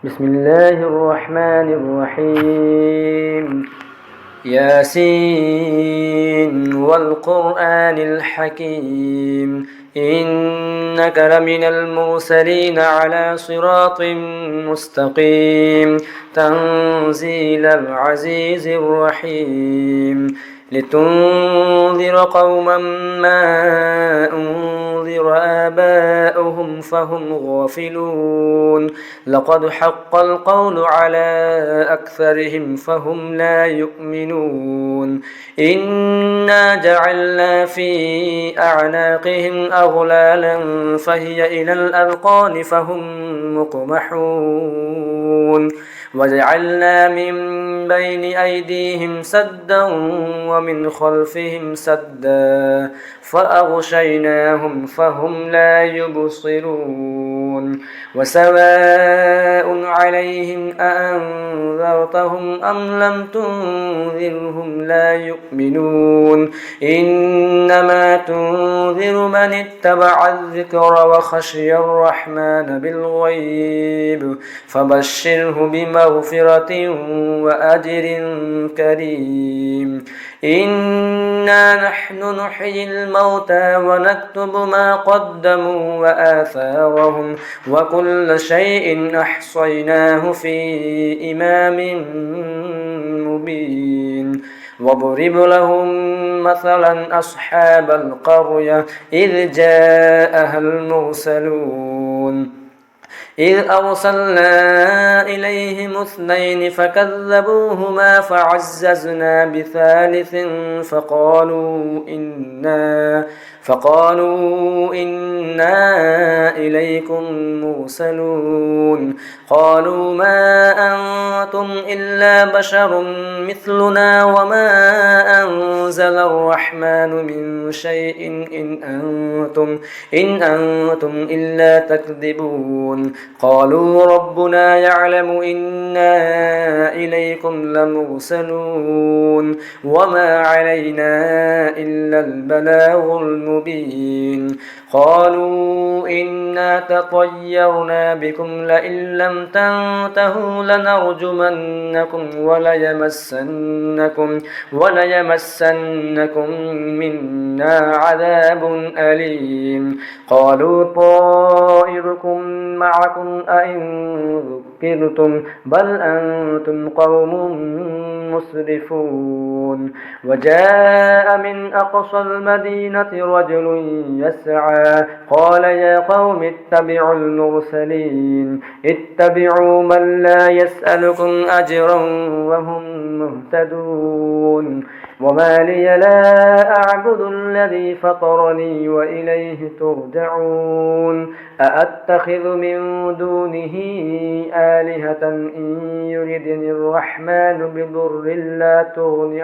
بسم الله الرحمن الرحيم. ياسين والقرآن الحكيم إنك لمن المرسلين على صراط مستقيم تنزيل العزيز الرحيم لتنذر قوما ما أنذر آباؤهم فهم غافلون لقد حق القول على أكثرهم فهم لا يؤمنون إنا جعلنا في أعناقهم أغلالا فهي إلى الأذقان فهم مقمحون وجعلنا من بين أيديهم سدا ومن خلفهم سدا فأغشيناهم فهم لا يبصرون وسواء عليهم أأنذرتهم أم لم تنذرهم لا يؤمنون إنما تنذر من اتبع الذكر وخشي الرحمن بالغيب فبشره بمغفرة وأجر كريم إنا نحن نحيي الموتى ونكتب ما قدموا وآثارهم وكل شيء أحصيناه في إمام مبين واضرب لهم مثلا أصحاب القرية إذ جاءها المرسلون إذ أرسلنا إليهم اثنين فكذبوهما فعززنا بثالث فقالوا إنا إليكم مرسلون قالوا ما أنتم إلا بشر مثلنا وما أنزل الرحمن من شيء إن أنتم إلا تكذبون قالوا ربنا يعلم إنا إليكم لمرسلون وما علينا إلا البلاغ المبين قالوا إنا تطيرنا بكم لئن لم تنتهوا لنرجمنكم وليمسنكم منا عذاب أليم قالوا طائركم معكم أئن ذكرتم بل أنتم قوم مسرفون وجاء من أقصى المدينة رجل يسعى قال يا قوم اتبعوا المرسلين اتبعوا من لا يسألكم أجرا وهم مهتدون وما لي لا أعبد الذي فطرني وإليه ترجعون أأتخذ من دونه آلهة إن يردني الرحمن بضر لا تغن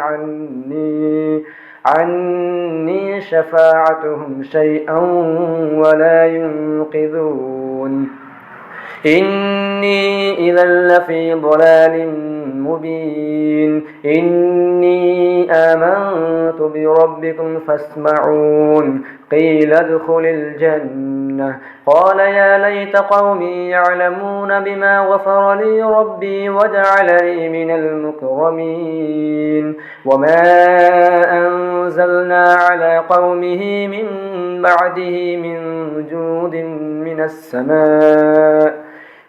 عني شفاعتهم شيئا ولا ينقذون إني إذا لفي ضلال مبين إني آمنت بربكم فاسمعون قيل ادخل الجنة قال يا ليت قومي يعلمون بما غفر لي ربي وجعلني من المكرمين وما أنزلنا على قومه من بعده من جود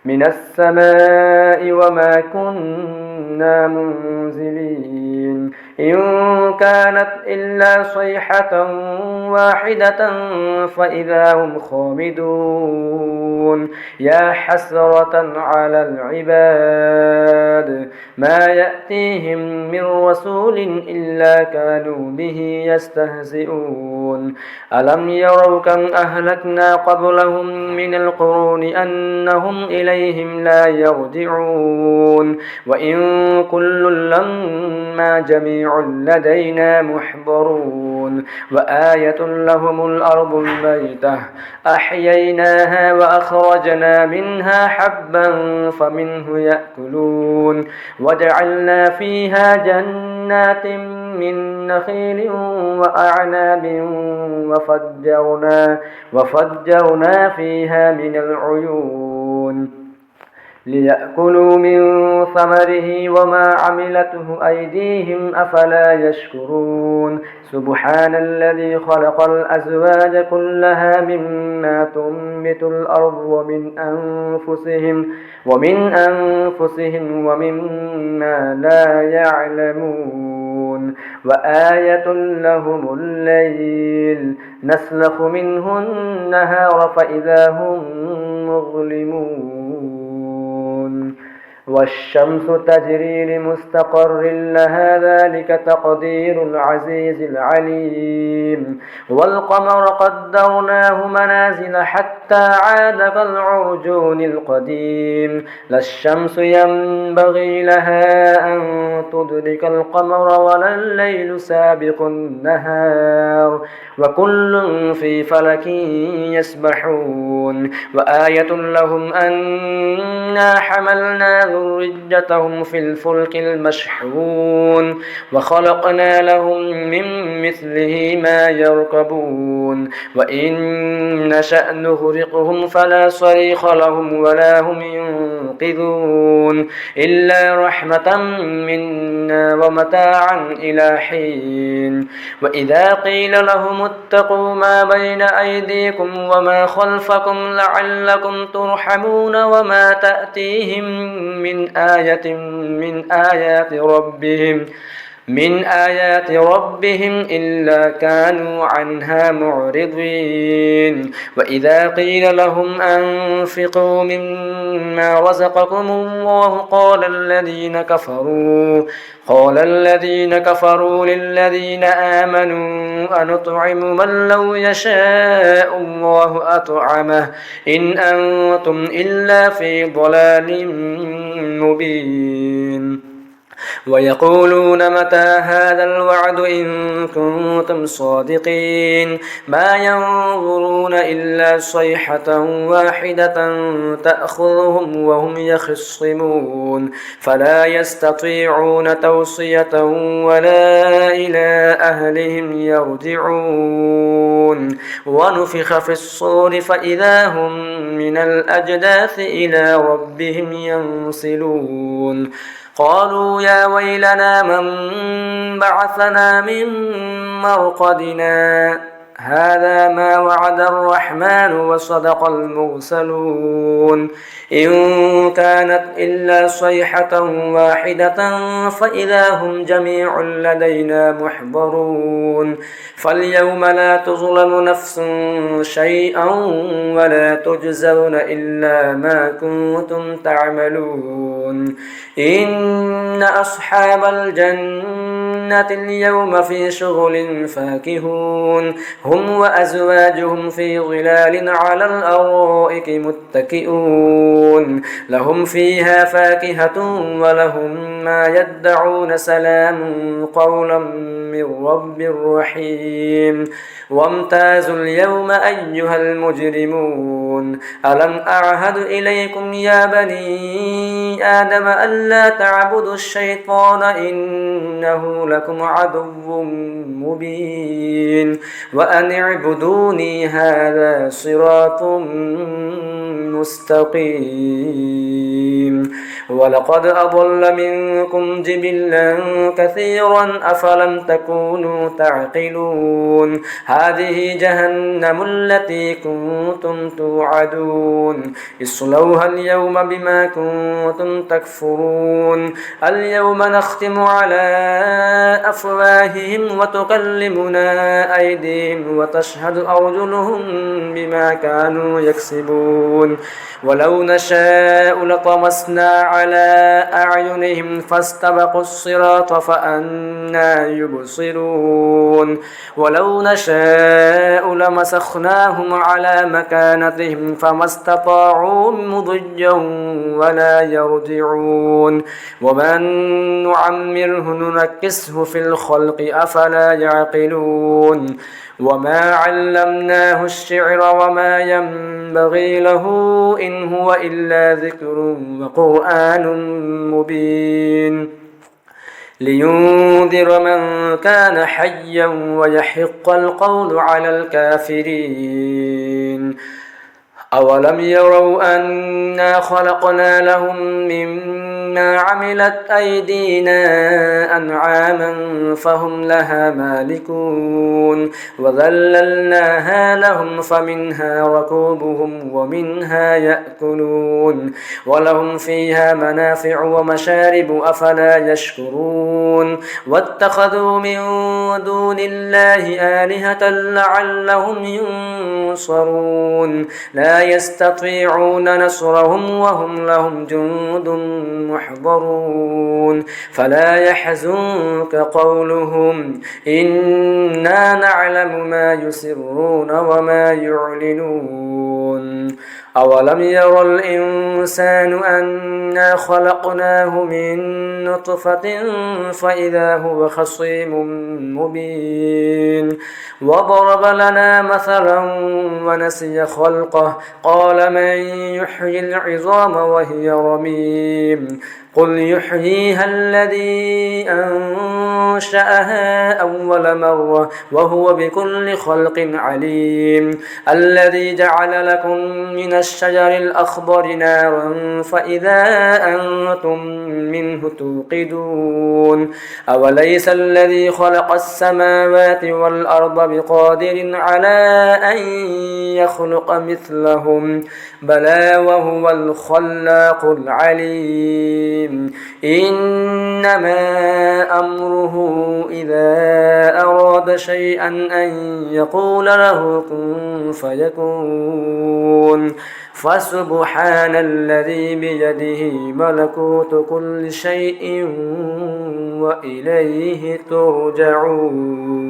من السماء وما كنا منزلين إن كانت إلا صيحة واحدة فإذا هم خامدون يا حسرة على العباد ما يأتيهم من رسول إلا كانوا به يستهزئون ألم يروا كم أهلكنا قبلهم من القرون أنهم إليهم لا يرجعون وإن كل لما جميع لدينا محضرون وآية لهم الأرض الميتة أحييناها وأخرجنا منها حبا فمنه يأكلون وجعلنا فيها جنات من نخيل وأعناب وفجرنا فيها من العيون ليأكلوا من ثمره وما عملته أيديهم أفلا يشكرون سبحان الذي خلق الأزواج كلها مما تنبت الأرض ومن أنفسهم ومما لا يعلمون وآية لهم الليل نسلخ منه النهار فإذا هم مظلمون والشمس تجري لمستقر لها ذلك تقدير العزيز العليم والقمر قدرناه منازل حتى عاد كالعرجون القديم لا الشمس ينبغي لها أن تدرك القمر ولا الليل سابق النهار وكل في فلك يسبحون وآية لهم أنا حملنا ذريتهم في الفلك المشحون وخلقنا لهم من مثله ما يركبون وإن نشأ نغرقهم فلا صريخ لهم ولا هم ينقذون إلا رحمة منا ومتاعا إلى حين وإذا قيل لهم اتقوا ما بين أيديكم وما خلفكم لعلكم ترحمون وما تأتيهم من آيات ربهم إلا كانوا عنها معرضين وإذا قيل لهم أنفقوا مما رزقكم الله قال الذين كفروا للذين آمنوا أنطعم من لو يشاء الله أطعمه إن أنتم إلا في ضلال مبين ويقولون متى هذا الوعد إن كنتم صادقين ما ينظرون إلا صيحة واحدة تأخذهم وهم يخصمون فلا يستطيعون توصية ولا إلى أهلهم يرجعون ونفخ في الصور فإذا هم من الأجداث إلى ربهم ينسلون قالوا يا ويلنا من بعثنا من مرقدنا هذا ما وعد الرحمن وصدق المرسلون إن كانت إلا صيحة واحدة فإذا هم جميع لدينا محضرون فاليوم لا تظلم نفس شيئا ولا تجزون إلا ما كنتم تعملون إن أصحاب الجنة اليوم في شغل فاكهون هم وأزواجهم في ظلال على الأرائك متكئون لهم فيها فاكهة ولهم ما يدعون سلام قولا من رب رحيم وامتازوا اليوم أيها المجرمون ألم أعهد إليكم يا بني آدم ألا تعبدوا الشيطان إنه لكم عدو مبين وأن اعبدوني هذا صراط مستقيم ولقد أضل منكم جبلا كثيرا أفلم تكونوا تعقلون هذه جهنم التي كنتم توعدون اصلوها اليوم بما كنتم تكفرون اليوم نختم على أفواههم وتكلمنا أيديهم وتشهد أرجلهم بما كانوا يكسبون ولو نشاء لطمسنا على أعينهم فاستبقوا الصراط فأنى يبصرون ولو نشاء لمسخناهم على مكانتهم فما استطاعوا مضيا ولا يرجعون ومن نعمره ننكسه في الخلق أفلا يعقلون وما علمناه الشعر وما ينبغي له إن هو إلا ذكر وقرآن مبين لينذر من كان حيا ويحق القول على الكافرين أولم يروا أنا خلقنا لهم مما عملت أيدينا أنعاما فهم لها مالكون وذللناها لهم فمنها ركوبهم ومنها يأكلون ولهم فيها منافع ومشارب أفلا يشكرون واتخذوا من دون الله آلهة لعلهم ينصرون لا يستطيعون نصرهم وهم لهم جند محضرون فلا يحزنك قولهم إنا نعلم ما يسرون وما يعلنون أولم ير الإنسان أنا خلقناه من نطفة فإذا هو خصيم مبين وضرب لنا مثلا ونسي خلقه قال من يحيي العظام وهي رميم قل يحييها الذي أنشأها أول مرة وهو بكل خلق عليم الذي جعل لكم من الشجر الأخضر نارا فإذا أنتم منه توقدون أوليس الذي خلق السماوات والأرض بقادر على أن يخلق مثلهم بلى وهو الخلاق العليم إنما أمره إذا أراد شيئا أن يقول له كن فيكون فسبحان الذي بيده ملكوت كل شيء وإليه ترجعون.